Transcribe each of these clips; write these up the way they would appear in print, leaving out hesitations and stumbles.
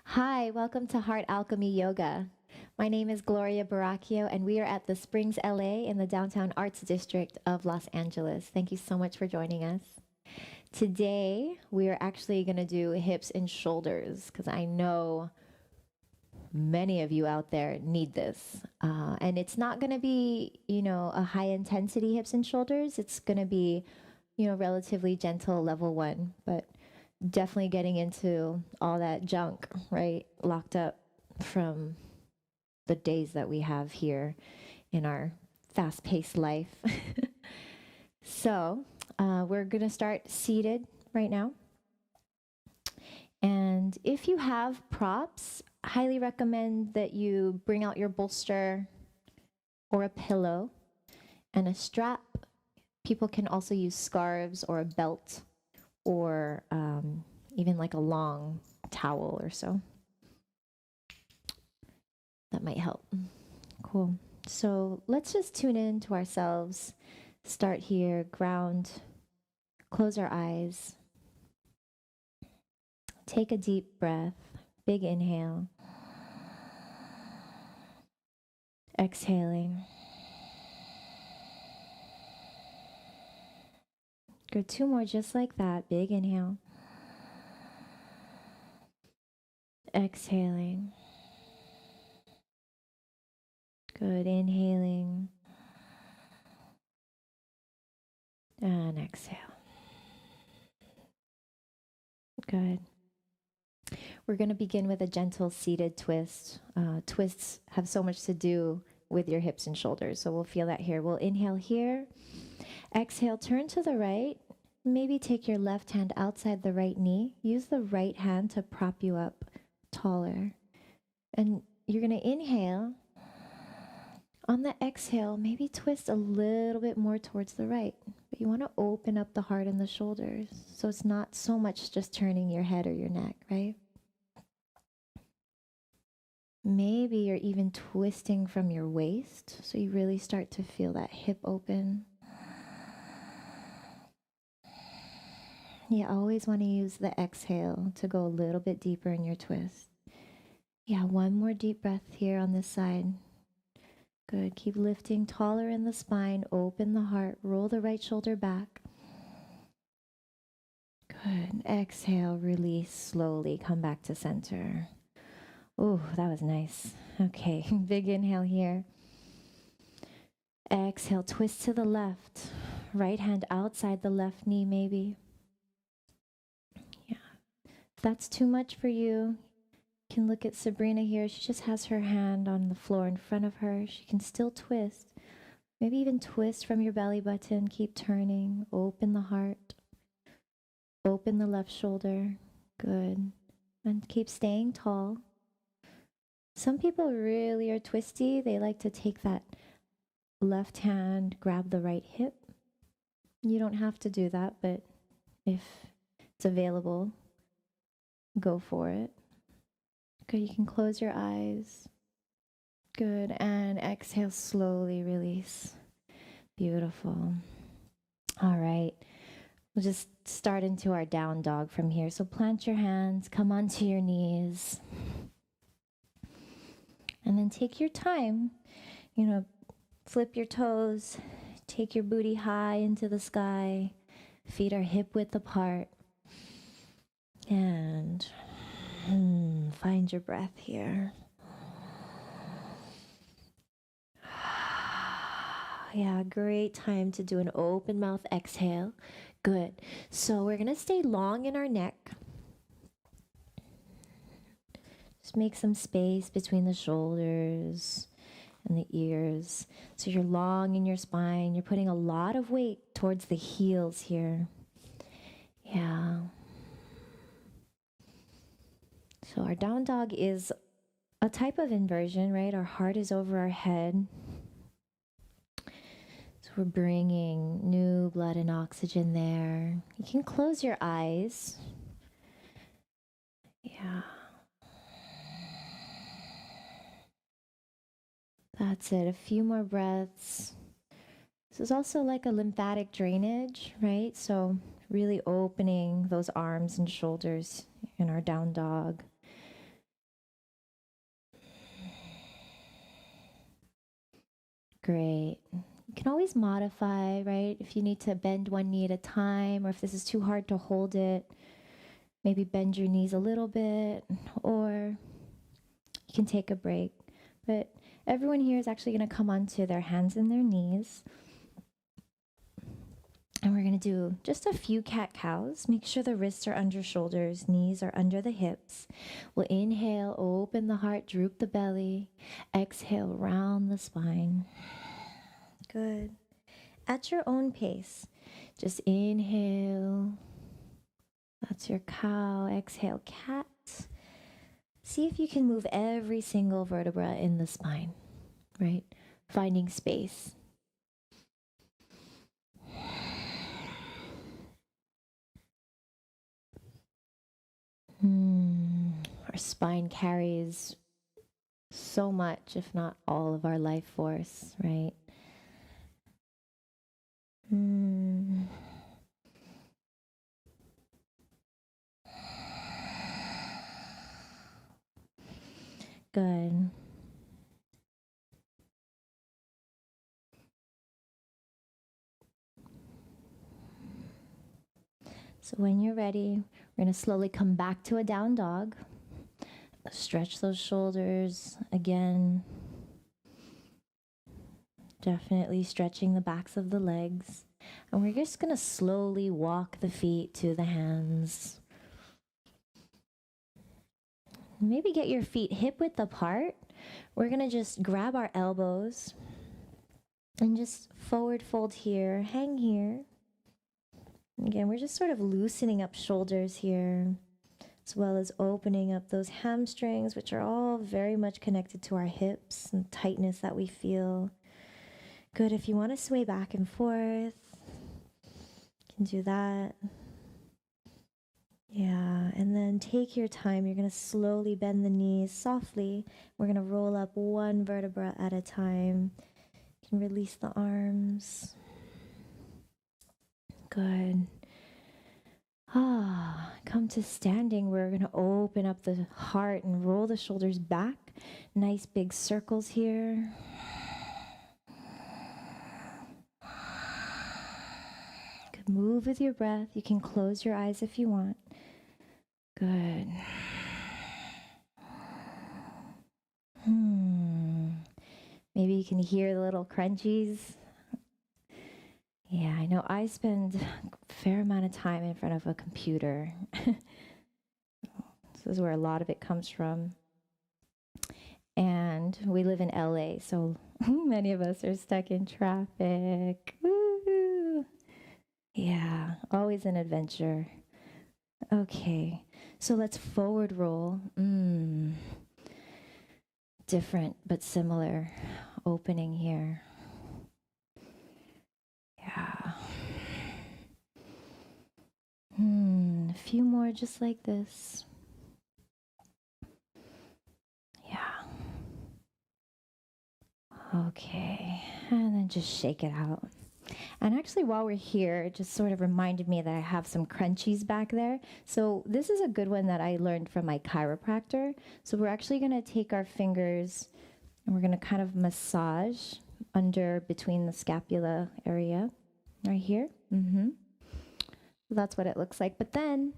Hi, welcome to Heart Alchemy Yoga. My name is Gloria Baraquio, and we are at the Springs LA in the Downtown Arts District of Los Angeles. Thank you so much for joining us. Today, we are actually going to do hips and shoulders because I know many of you out there need this. And it's not going to be, a high intensity hips and shoulders. It's going to be, relatively gentle level one, but definitely getting into all that junk, right? Locked up from the days that we have here in our fast paced life. So, we're going to start seated right now. And if you have props, highly recommend that you bring out your bolster or a pillow and a strap. People can also use scarves or a belt or even like a long towel or so. That might help. Cool. So let's just tune in to ourselves. Start here, ground, close our eyes. Take a deep breath, big inhale. Exhaling. Good, two more just like that, big inhale. Exhaling. Good, inhaling. And exhale. Good. We're going to begin with a gentle seated twist. Twists have so much to do with your hips and shoulders, so we'll feel that here. We'll inhale here. Exhale, turn to the right. Maybe take your left hand outside the right knee. Use the right hand to prop you up taller. And you're going to inhale. On the exhale, maybe twist a little bit more towards the right. But you want to open up the heart and the shoulders. So it's not so much just turning your head or your neck, right? Maybe you're even twisting from your waist. So you really start to feel that hip open. You always want to use the exhale to go a little bit deeper in your twist. Yeah, one more deep breath here on this side. Good. Keep lifting taller in the spine. Open the heart. Roll the right shoulder back. Good. Exhale. Release slowly. Come back to center. Oh, that was nice. Okay. Big inhale here. Exhale. Twist to the left. Right hand outside the left knee, maybe. Yeah. If that's too much for you, can look at Sabrina here. She just has her hand on the floor in front of her. She can still twist. Maybe even twist from your belly button. Keep turning. Open the heart. Open the left shoulder. Good. And keep staying tall. Some people really are twisty. They like to take that left hand, grab the right hip. You don't have to do that, but if it's available, go for it. Good, you can close your eyes. Good, and exhale, slowly release. Beautiful. All right, we'll just start into our down dog from here. So plant your hands, come onto your knees. And then take your time, flip your toes, take your booty high into the sky, feet are hip width apart. And find your breath here. Yeah, great time to do an open mouth exhale. Good. So we're going to stay long in our neck. Just make some space between the shoulders and the ears. So you're long in your spine. You're putting a lot of weight towards the heels here. Yeah. So our down dog is a type of inversion, right? Our heart is over our head. So we're bringing new blood and oxygen there. You can close your eyes. Yeah. That's it. A few more breaths. This is also like a lymphatic drainage, right? So really opening those arms and shoulders in our down dog. Great. You can always modify, right? If you need to bend one knee at a time, or if this is too hard to hold it, maybe bend your knees a little bit, or you can take a break. But everyone here is actually going to come onto their hands and their knees. And we're going to do just a few cat-cows. Make sure the wrists are under shoulders, knees are under the hips. We'll inhale, open the heart, droop the belly. Exhale, round the spine. Good. At your own pace, just inhale. That's your cow. Exhale, cat. See if you can move every single vertebra in the spine, right? Finding space. Our spine carries so much, if not all of our life force, right? Good. So when you're ready, we're going to slowly come back to a down dog. Stretch those shoulders again. Definitely stretching the backs of the legs. And we're just going to slowly walk the feet to the hands. Maybe get your feet hip width apart. We're going to just grab our elbows and just forward fold here, hang here. Again, we're just sort of loosening up shoulders here, as well as opening up those hamstrings, which are all very much connected to our hips and tightness that we feel. Good. If you want to sway back and forth, you can do that. Yeah, and then take your time. You're going to slowly bend the knees softly. We're going to roll up one vertebra at a time. You can release the arms. Good. Come to standing. We're going to open up the heart and roll the shoulders back. Nice big circles here. Good. Move with your breath. You can close your eyes if you want. Good. Maybe you can hear the little crunchies. Yeah, I know I spend a fair amount of time in front of a computer. This is where a lot of it comes from. And we live in LA, so many of us are stuck in traffic. Woo-hoo. Yeah, always an adventure. Okay, so let's forward roll. Different but similar opening here. Yeah. A few more just like this. Yeah. Okay, and then just shake it out. And actually, while we're here, it just sort of reminded me that I have some crunchies back there. So this is a good one that I learned from my chiropractor. So we're actually going to take our fingers and we're going to kind of massage under between the scapula area right here. That's what it looks like. But then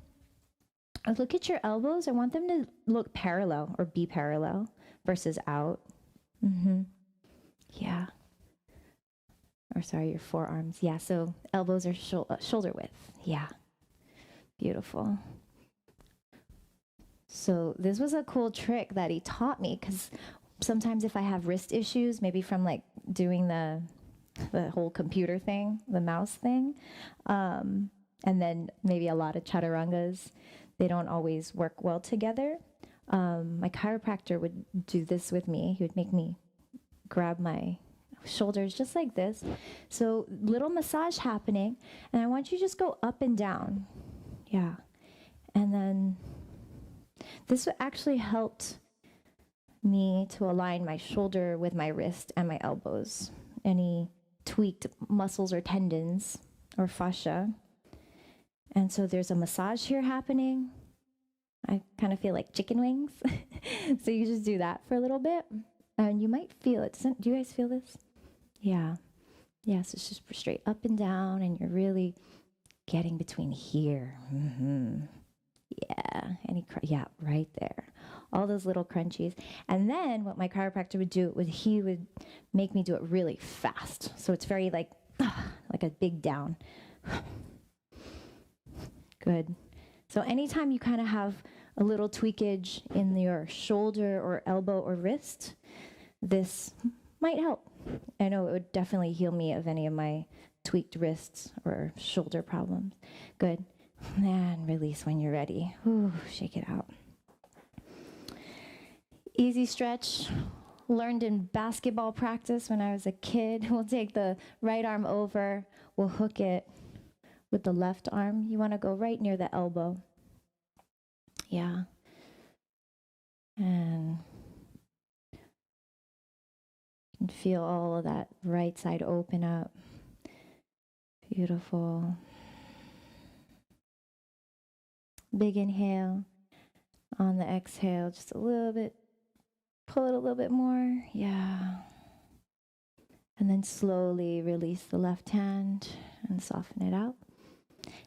look at your elbows. I want them to look parallel or be parallel versus out. Yeah. Or sorry, your forearms. Yeah, so elbows are shoulder width. Yeah. Beautiful. So this was a cool trick that he taught me, because sometimes if I have wrist issues, maybe from like doing the whole computer thing, the mouse thing, and then maybe a lot of chaturangas, they don't always work well together. My chiropractor would do this with me. He would make me grab my shoulders just like this. So little massage happening, and I want you to just go up and down. Yeah. And then this actually helped me to align my shoulder with my wrist and my elbows. Any tweaked muscles or tendons or fascia. And so there's a massage here happening. I kind of feel like chicken wings. So you just do that for a little bit and you might feel it. Do you guys feel this? Yeah. Yes, it's just straight up and down, and you're really getting between here. Yeah, yeah, right there. All those little crunchies. And then what my chiropractor would do was he would make me do it really fast. So it's very like a big down. Good. So anytime you kind of have a little tweakage in your shoulder or elbow or wrist, this might help. I know it would definitely heal me of any of my tweaked wrists or shoulder problems. Good. And release when you're ready. Ooh, shake it out. Easy stretch. Learned in basketball practice when I was a kid. We'll take the right arm over. We'll hook it with the left arm. You want to go right near the elbow. Yeah. And you can feel all of that right side open up. Beautiful. Big inhale. On the exhale, just a little bit. Pull it a little bit more. Yeah. And then slowly release the left hand and soften it out.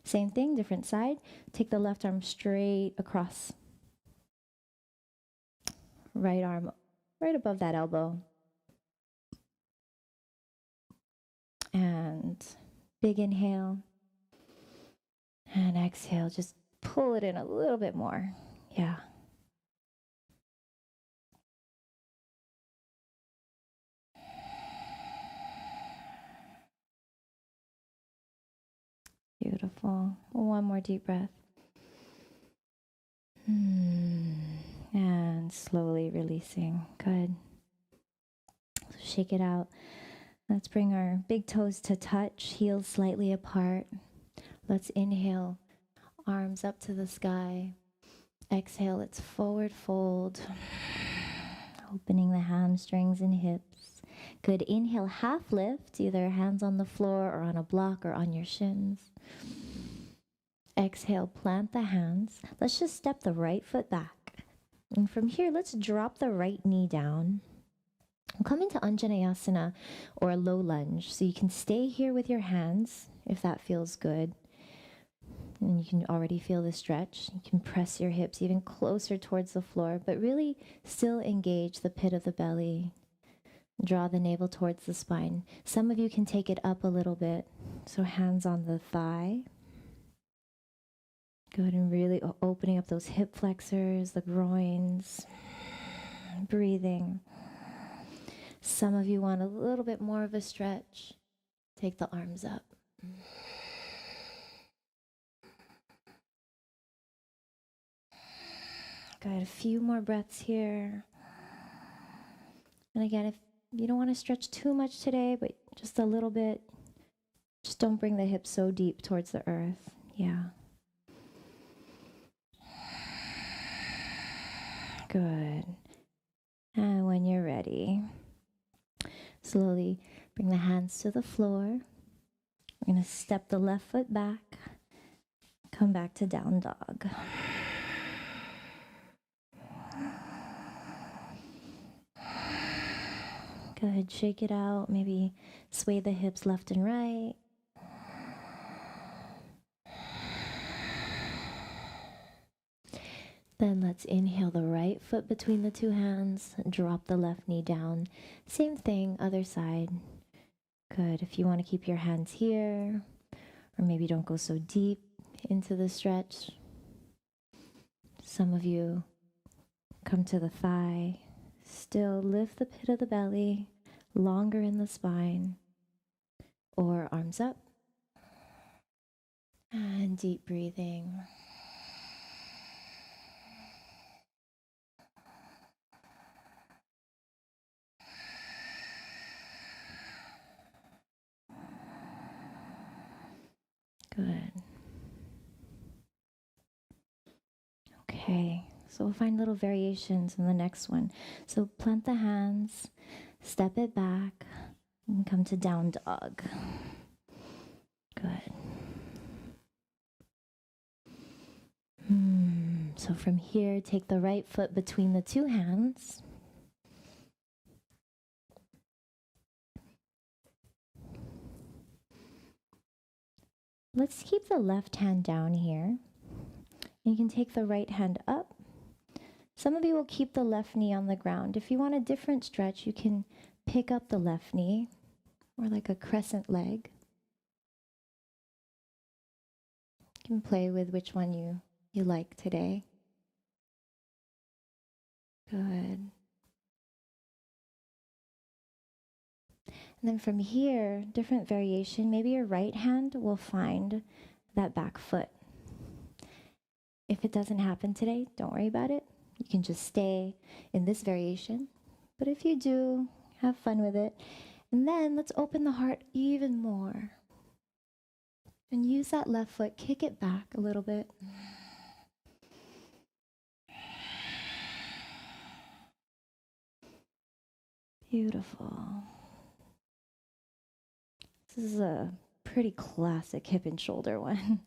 Same thing, different side. Take the left arm straight across. Right arm right above that elbow. And big inhale. And exhale, just pull it in a little bit more. Yeah. Beautiful. One more deep breath. And slowly releasing. Good. So shake it out. Let's bring our big toes to touch, heels slightly apart. Let's inhale, arms up to the sky. Exhale, let's forward fold. Opening the hamstrings and hips. Good. Inhale, half lift, either hands on the floor or on a block or on your shins. Exhale, plant the hands. Let's just step the right foot back. And from here, let's drop the right knee down. Come into Anjaneyasana or a low lunge. So you can stay here with your hands if that feels good. And you can already feel the stretch. You can press your hips even closer towards the floor, but really still engage the pit of the belly. Draw the navel towards the spine. Some of you can take it up a little bit. So hands on the thigh. Good, and really opening up those hip flexors, the groins. Breathing. Some of you want a little bit more of a stretch. Take the arms up. Good, a few more breaths here. And again, if you don't want to stretch too much today, but just a little bit, just don't bring the hips so deep towards the earth. Yeah. Good. And when you're ready, slowly bring the hands to the floor. We're going to step the left foot back. Come back to down dog. Good. Shake it out. Maybe sway the hips left and right. Then let's inhale the right foot between the two hands. Drop the left knee down. Same thing, other side. Good. If you want to keep your hands here, or maybe don't go so deep into the stretch. Some of you come to the thigh. Still lift the pit of the belly, longer in the spine, or arms up. And deep breathing. Good. Okay, so we'll find little variations in the next one. So plant the hands, step it back, and come to down dog. Good. So from here, take the right foot between the two hands. Let's keep the left hand down here. You can take the right hand up. Some of you will keep the left knee on the ground. If you want a different stretch, you can pick up the left knee, or like a crescent leg. You can play with which one you like today. Good. And then from here, different variation. Maybe your right hand will find that back foot. If it doesn't happen today, don't worry about it. You can just stay in this variation. But if you do, have fun with it. And then let's open the heart even more. And use that left foot, kick it back a little bit. Beautiful. This is a pretty classic hip and shoulder one.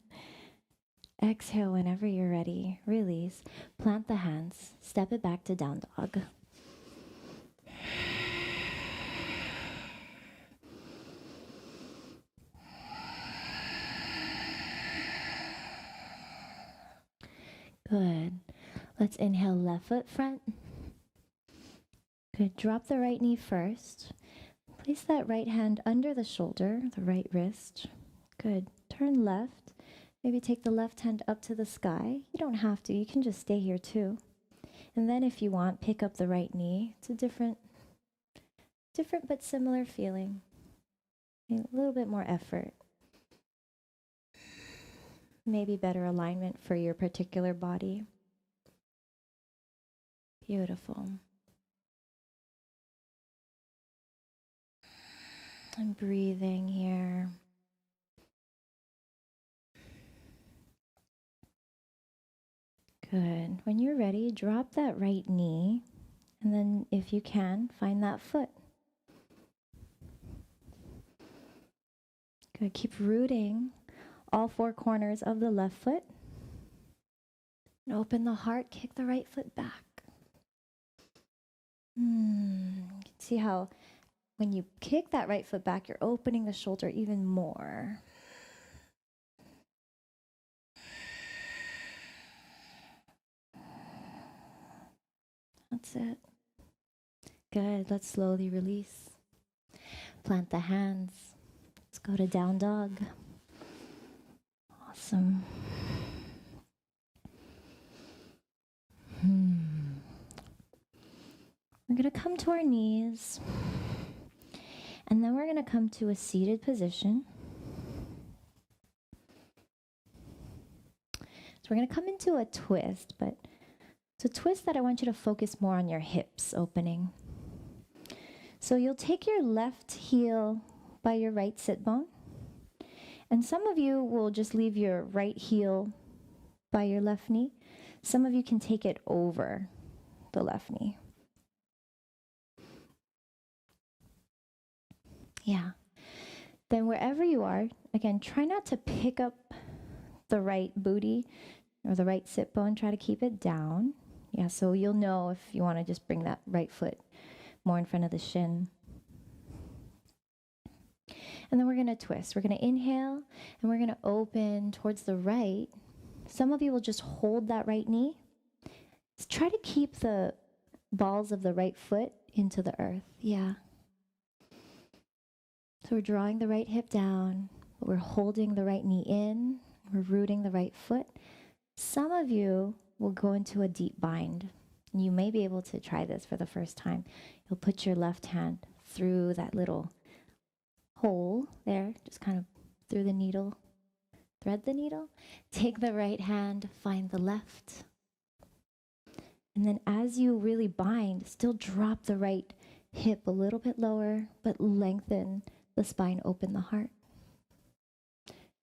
Exhale whenever you're ready. Release. Plant the hands. Step it back to down dog. Good. Let's inhale left foot front. Good. Drop the right knee first. Place that right hand under the shoulder, the right wrist. Good. Turn left. Maybe take the left hand up to the sky. You don't have to. You can just stay here too. And then if you want, pick up the right knee. It's a different but similar feeling. A little bit more effort. Maybe better alignment for your particular body. Beautiful. I'm breathing here. Good. When you're ready, drop that right knee, and then if you can, find that foot. Good. Keep rooting all four corners of the left foot. And open the heart, kick the right foot back. You can see how when you kick that right foot back, you're opening the shoulder even more. That's it. Good. Let's slowly release. Plant the hands. Let's go to down dog. Awesome. We're going to come to our knees. And then we're going to come to a seated position. So we're going to come into a twist, but it's a twist that I want you to focus more on your hips opening. So you'll take your left heel by your right sit bone. And some of you will just leave your right heel by your left knee. Some of you can take it over the left knee. Yeah. Then wherever you are, again, try not to pick up the right booty or the right sit bone. Try to keep it down. Yeah, so you'll know if you want to just bring that right foot more in front of the shin. And then we're going to twist. We're going to inhale, and we're going to open towards the right. Some of you will just hold that right knee. Just try to keep the balls of the right foot into the earth. Yeah. So we're drawing the right hip down, but we're holding the right knee in. We're rooting the right foot. Some of you will go into a deep bind. And you may be able to try this for the first time. You'll put your left hand through that little hole there, just kind of through the needle, thread the needle. Take the right hand, find the left. And then as you really bind, still drop the right hip a little bit lower, but lengthen the spine, open the heart.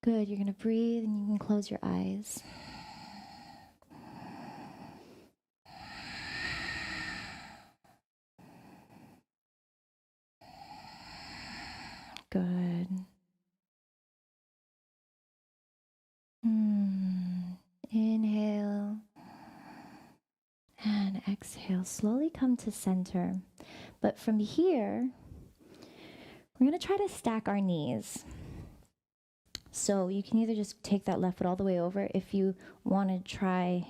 Good, you're going to breathe and you can close your eyes. Good. Inhale and exhale. Slowly come to center. But from here, we're going to try to stack our knees. So you can either just take that left foot all the way over. If you want to try,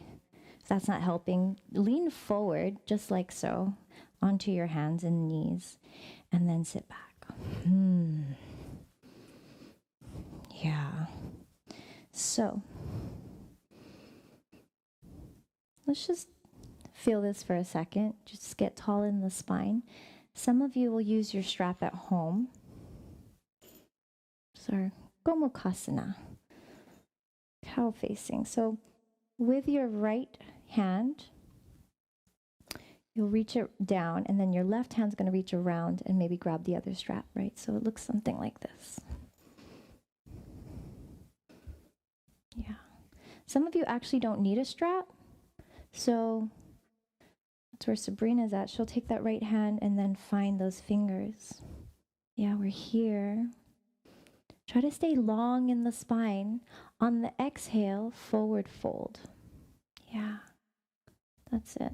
if that's not helping, lean forward just like so onto your hands and knees and then sit back. Yeah. So let's just feel this for a second. Just get tall in the spine. Some of you will use your strap at home. So Gomukhasana, cow facing. So with your right hand, you'll reach it down, and then your left hand's going to reach around and maybe grab the other strap, right? So it looks something like this. Yeah. Some of you actually don't need a strap. So that's where Sabrina's at. She'll take that right hand and then find those fingers. Yeah, we're here. Try to stay long in the spine. On the exhale, forward fold. Yeah, that's it.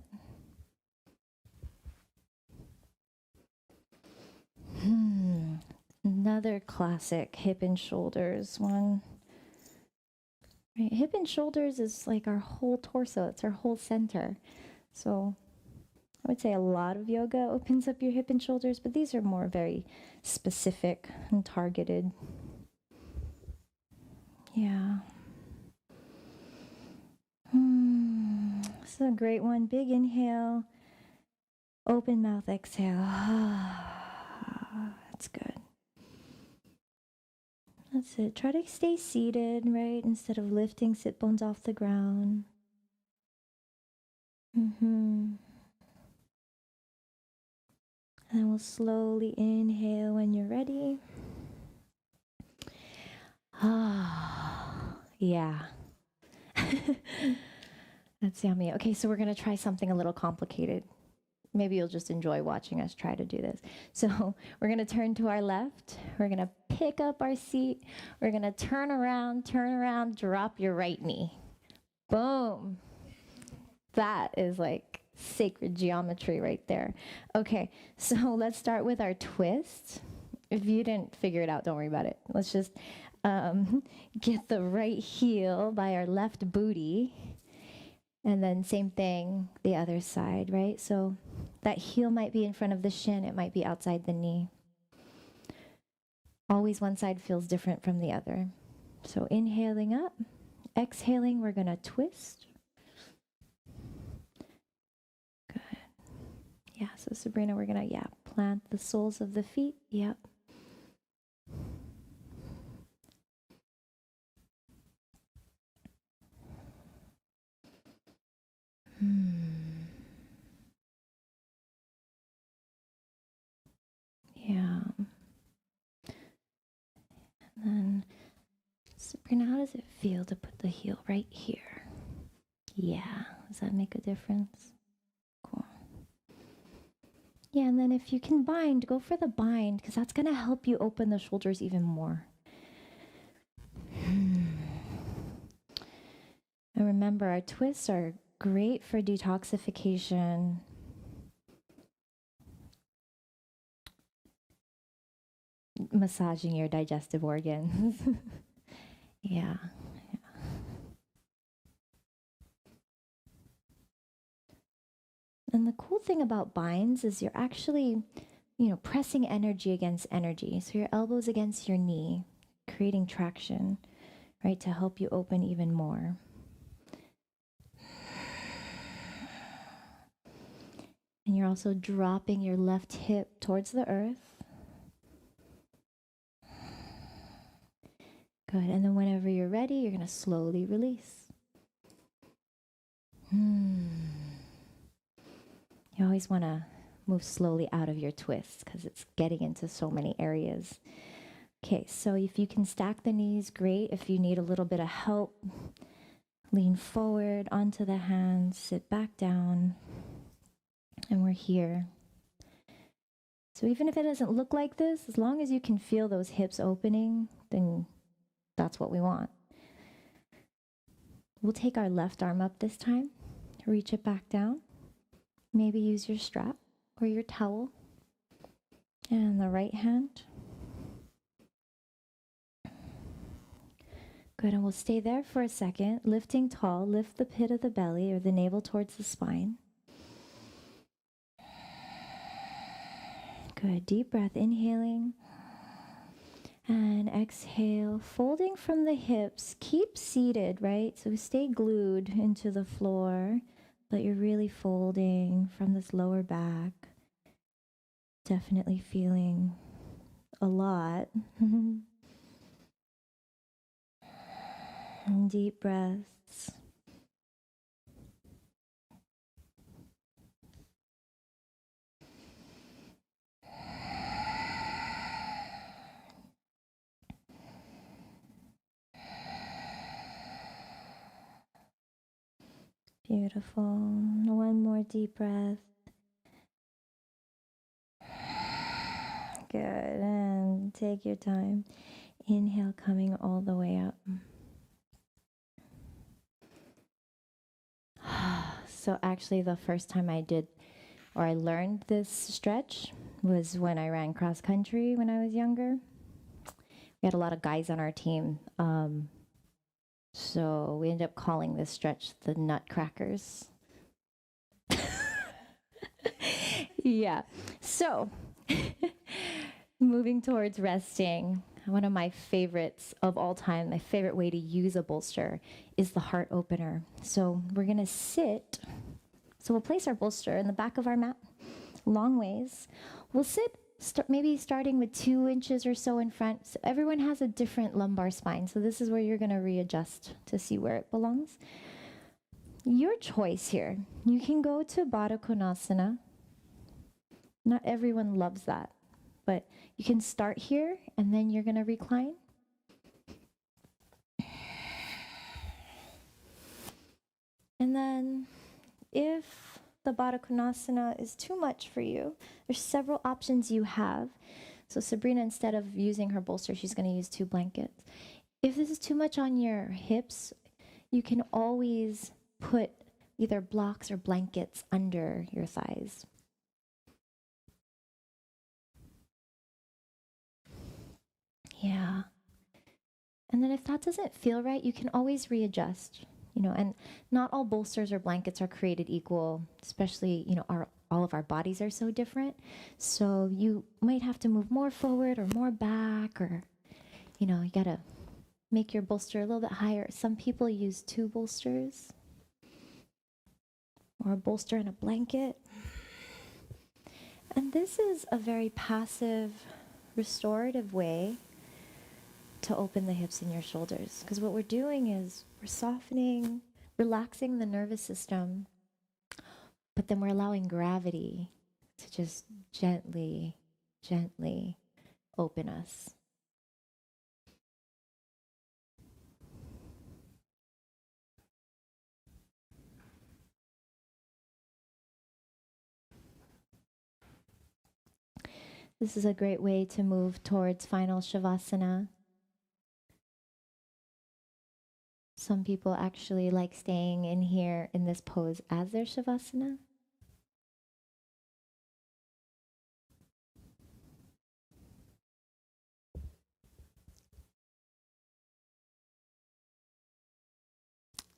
Another classic hip and shoulders one. Right, hip and shoulders is like our whole torso. It's our whole center. So I would say a lot of yoga opens up your hip and shoulders, but these are more very specific and targeted. Yeah. This is a great one. Big inhale, open mouth exhale. That's good. That's it. Try to stay seated, right? Instead of lifting sit bones off the ground. And then we'll slowly inhale when you're ready. Yeah. That's yummy. Okay, so we're going to try something a little complicated. Maybe you'll just enjoy watching us try to do this. So we're going to turn to our left. We're going to pick up our seat. We're going to turn around, drop your right knee. Boom. That is like sacred geometry right there. Okay, so let's start with our twist. If you didn't figure it out, don't worry about it. Let's just get the right heel by our left booty. And then same thing, the other side, right? So that heel might be in front of the shin. It might be outside the knee. Always one side feels different from the other. So inhaling up, exhaling, we're going to twist. Good. Yeah, so Sabrina, we're going to, plant the soles of the feet. Yep. Yeah. And then, Sabrina, how does it feel to put the heel right here? Yeah. Does that make a difference? Cool. Yeah, and then if you can bind, go for the bind, because that's going to help you open the shoulders even more. And remember, our twists are great for detoxification. Massaging your digestive organs. Yeah. And the cool thing about binds is you're actually, pressing energy against energy. So your elbows against your knee, creating traction, right, to help you open even more. And you're also dropping your left hip towards the earth. Good. And then whenever you're ready, you're going to slowly release. You always want to move slowly out of your twist because it's getting into so many areas. Okay, so if you can stack the knees, great. If you need a little bit of help, lean forward onto the hands, sit back down, and we're here. So even if it doesn't look like this, as long as you can feel those hips opening, then that's what we want. We'll take our left arm up this time, reach it back down. Maybe use your strap or your towel. And the right hand. Good, and we'll stay there for a second, lifting tall. Lift the pit of the belly or the navel towards the spine. Good, deep breath, inhaling. And exhale, folding from the hips. Keep seated, right? So stay glued into the floor, but you're really folding from this lower back. Definitely feeling a lot. And deep breaths. Beautiful. One more deep breath. Good. And take your time. Inhale, coming all the way up. So actually the first time I learned this stretch was when I ran cross country when I was younger. We had a lot of guys on our team. So we ended up calling this stretch the Nutcrackers. Yeah. So moving towards resting, one of my favorites of all time, my favorite way to use a bolster is the heart opener. So we're going to sit. So we'll place our bolster in the back of our mat, long ways. We'll sit maybe starting with 2 inches or so in front. So everyone has a different lumbar spine. So this is where you're going to readjust to see where it belongs. Your choice here. You can go to Baddha Konasana. Not everyone loves that, but you can start here and then you're going to recline. And then if the Baddha Konasana is too much for you, there's several options you have. So Sabrina, instead of using her bolster, she's going to use 2 blankets. If this is too much on your hips, you can always put either blocks or blankets under your thighs. Yeah. And then if that doesn't feel right, you can always readjust, and not all bolsters or blankets are created equal, especially, all of our bodies are so different. So you might have to move more forward or more back, or, you got to make your bolster a little bit higher. Some people use 2 bolsters or a bolster and a blanket. And this is a very passive, restorative way to open the hips and your shoulders. Because what we're doing is we're softening, relaxing the nervous system, but then we're allowing gravity to just gently, gently open us. This is a great way to move towards final Shavasana. Some people actually like staying in here in this pose as their Shavasana.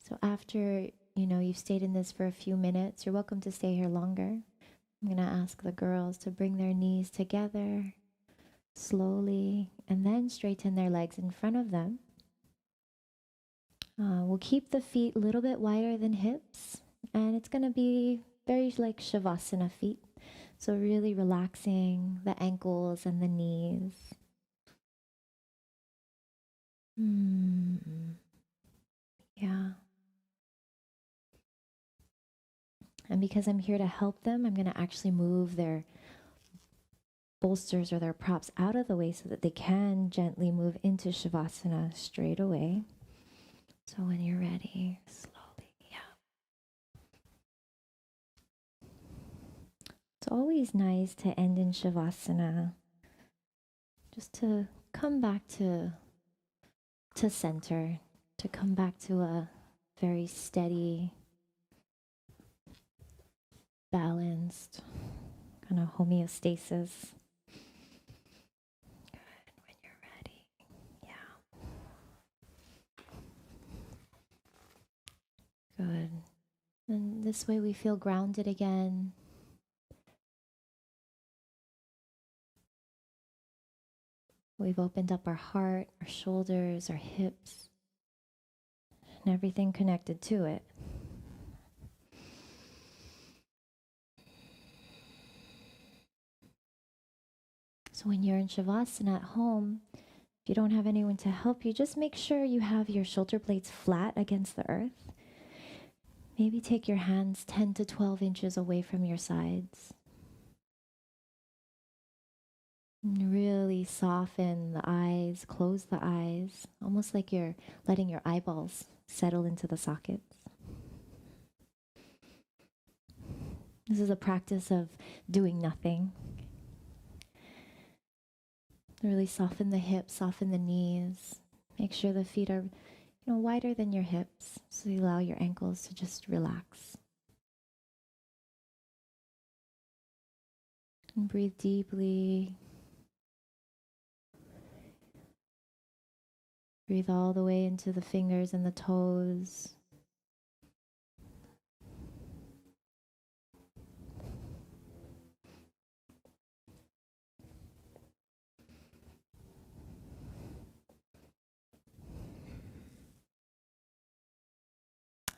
So after, you've stayed in this for a few minutes, you're welcome to stay here longer. I'm going to ask the girls to bring their knees together slowly and then straighten their legs in front of them. We'll keep the feet a little bit wider than hips, and it's going to be very like Shavasana feet. So really relaxing the ankles and the knees. Yeah. And because I'm here to help them, I'm going to actually move their bolsters or their props out of the way so that they can gently move into Shavasana straight away. So when you're ready, slowly, yeah. It's always nice to end in Shavasana, just to come back to center, to come back to a very steady, balanced kind of homeostasis. Good, when you're ready, yeah. This way we feel grounded again. We've opened up our heart, our shoulders, our hips, and everything connected to it. So when you're in Shavasana at home, if you don't have anyone to help you, just make sure you have your shoulder blades flat against the earth. Maybe take your hands 10 to 12 inches away from your sides. And really soften the eyes, close the eyes, almost like you're letting your eyeballs settle into the sockets. This is a practice of doing nothing. Really soften the hips, soften the knees. Make sure the feet are, wider than your hips, so you allow your ankles to just relax. And breathe deeply. Breathe all the way into the fingers and the toes.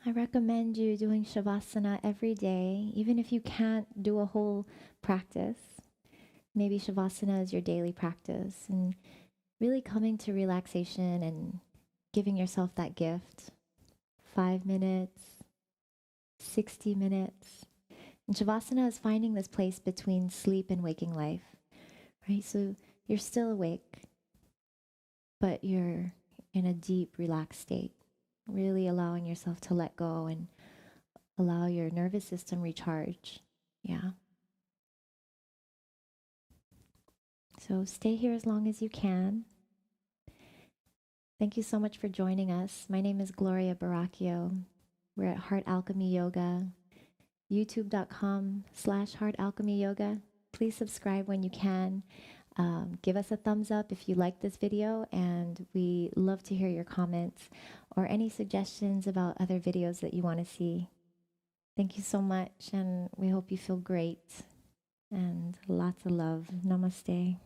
I recommend you doing Shavasana every day, even if you can't do a whole practice. Maybe Shavasana is your daily practice, and really coming to relaxation and giving yourself that gift. 5 minutes, 60 minutes. And Shavasana is finding this place between sleep and waking life, right? So you're still awake, but you're in a deep, relaxed state. Really allowing yourself to let go and allow your nervous system recharge. Yeah. So stay here as long as you can. Thank you so much for joining us. My name is Gloria Baraquio. We're at Heart Alchemy Yoga, youtube.com/Heart Alchemy Yoga. Please subscribe when you can. Give us a thumbs up if you like this video, and we love to hear your comments or any suggestions about other videos that you want to see. Thank you so much, and we hope you feel great and lots of love. Namaste.